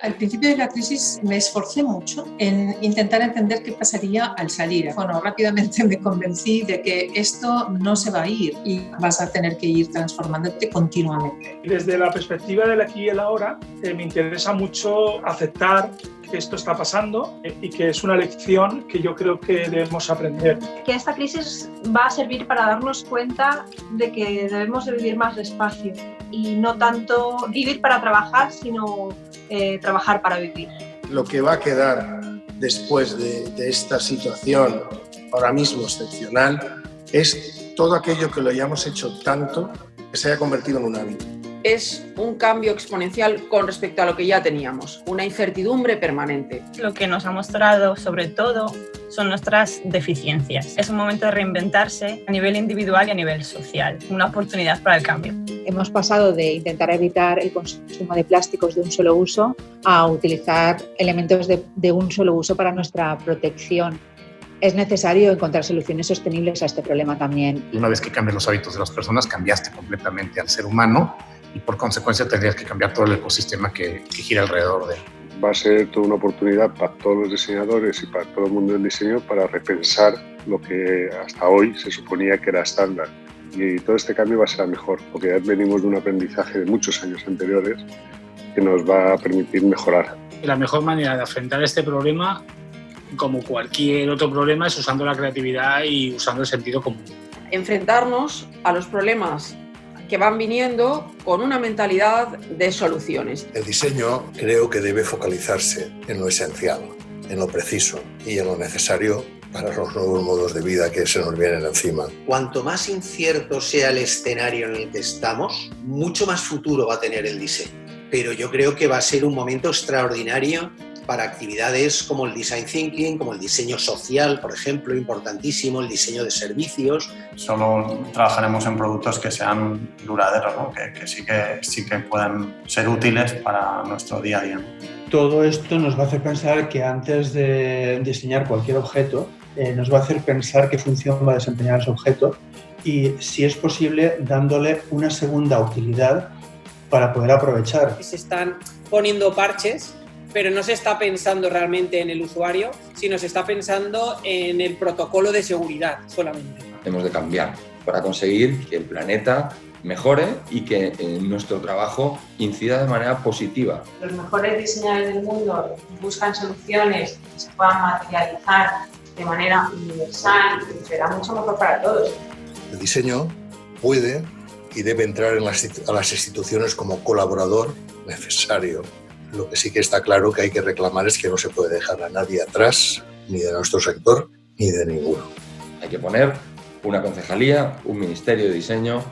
Al principio de la crisis me esforcé mucho en intentar entender qué pasaría al salir. Bueno, rápidamente me convencí de que esto no se va a ir y vas a tener que ir transformándote continuamente. Desde la perspectiva del aquí y el ahora, me interesa mucho aceptar que esto está pasando y que es una lección que yo creo que debemos aprender. Que esta crisis va a servir para darnos cuenta de que debemos de vivir más despacio y no tanto vivir para trabajar, sino trabajar para vivir. Lo que va a quedar después de esta situación ahora mismo excepcional es todo aquello que lo hayamos hecho tanto que se haya convertido en un hábito. Es un cambio exponencial con respecto a lo que ya teníamos, una incertidumbre permanente. Lo que nos ha mostrado, sobre todo, son nuestras deficiencias. Es un momento de reinventarse a nivel individual y a nivel social, una oportunidad para el cambio. Hemos pasado de intentar evitar el consumo de plásticos de un solo uso a utilizar elementos de un solo uso para nuestra protección. Es necesario encontrar soluciones sostenibles a este problema también. Una vez que cambias los hábitos de las personas, cambiaste completamente al ser humano y por consecuencia tendrías que cambiar todo el ecosistema que gira alrededor de él. Va a ser toda una oportunidad para todos los diseñadores y para todo el mundo del diseño para repensar lo que hasta hoy se suponía que era estándar. Y todo este cambio va a ser a mejor, porque ya venimos de un aprendizaje de muchos años anteriores que nos va a permitir mejorar. La mejor manera de afrontar este problema, como cualquier otro problema, es usando la creatividad y usando el sentido común. Enfrentarnos a los problemas que van viniendo con una mentalidad de soluciones. El diseño creo que debe focalizarse en lo esencial, en lo preciso y en lo necesario para los nuevos modos de vida que se nos vienen encima. Cuanto más incierto sea el escenario en el que estamos, mucho más futuro va a tener el diseño. Pero yo creo que va a ser un momento extraordinario para actividades como el design thinking, como el diseño social, por ejemplo, importantísimo, el diseño de servicios. Solo trabajaremos en productos que sean duraderos, ¿no? que sí que puedan ser útiles para nuestro día a día. Todo esto nos va a hacer pensar que antes de diseñar cualquier objeto, nos va a hacer pensar qué función va a desempeñar ese objeto y, si es posible, dándole una segunda utilidad para poder aprovechar. Se están poniendo parches, pero no se está pensando realmente en el usuario, sino se está pensando en el protocolo de seguridad solamente. Tenemos de cambiar para conseguir que el planeta mejore y que nuestro trabajo incida de manera positiva. Los mejores diseñadores del mundo buscan soluciones que se puedan materializar de manera universal y será mucho mejor para todos. El diseño puede y debe entrar a las instituciones como colaborador necesario. Lo que sí que está claro que hay que reclamar es que no se puede dejar a nadie atrás, ni de nuestro sector, ni de ninguno. Hay que poner una concejalía, un ministerio de diseño,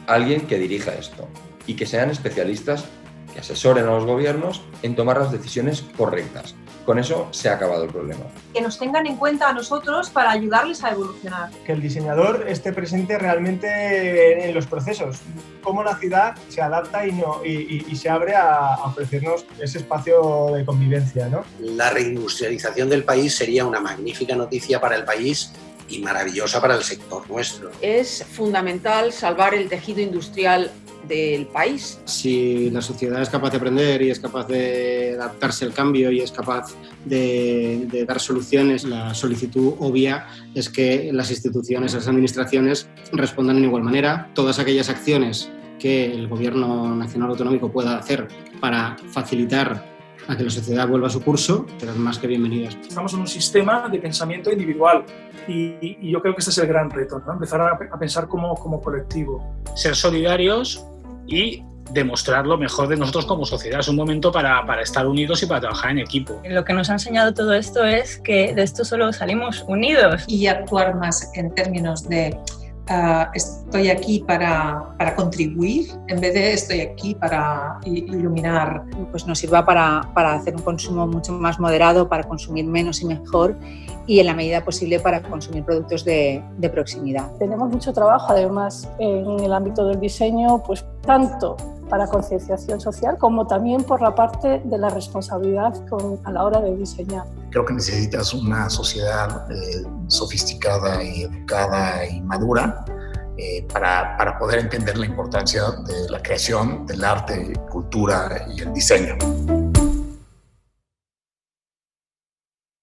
alguien que dirija esto y que sean especialistas que asesoren a los gobiernos en tomar las decisiones correctas. Con eso se ha acabado el problema. Que nos tengan en cuenta a nosotros para ayudarles a evolucionar. Que el diseñador esté presente realmente en los procesos, cómo la ciudad se adapta y se abre a ofrecernos ese espacio de convivencia, ¿no? La reindustrialización del país sería una magnífica noticia para el país y maravillosa para el sector nuestro. Es fundamental salvar el tejido industrial del país. Si la sociedad es capaz de aprender y es capaz de adaptarse al cambio y es capaz de dar soluciones, la solicitud obvia es que las instituciones, las administraciones respondan en igual manera. Todas aquellas acciones que el Gobierno Nacional Autonómico pueda hacer para facilitar a que la sociedad vuelva a su curso serán más que bienvenidas. Estamos en un sistema de pensamiento individual y yo creo que este es el gran reto, ¿no? Empezar a pensar como colectivo. Ser solidarios y demostrar lo mejor de nosotros como sociedad. Es un momento para estar unidos y para trabajar en equipo. Lo que nos ha enseñado todo esto es que de esto solo salimos unidos. Y actuar más en términos de estoy aquí para contribuir en vez de estoy aquí para iluminar. Pues nos sirva para hacer un consumo mucho más moderado, para consumir menos y mejor y en la medida posible para consumir productos de proximidad. Tenemos mucho trabajo además en el ámbito del diseño, pues tanto para concienciación social como también por la parte de la responsabilidad a la hora de diseñar. Creo que necesitas una sociedad sofisticada y educada y madura para poder entender la importancia de la creación, del arte, cultura y el diseño.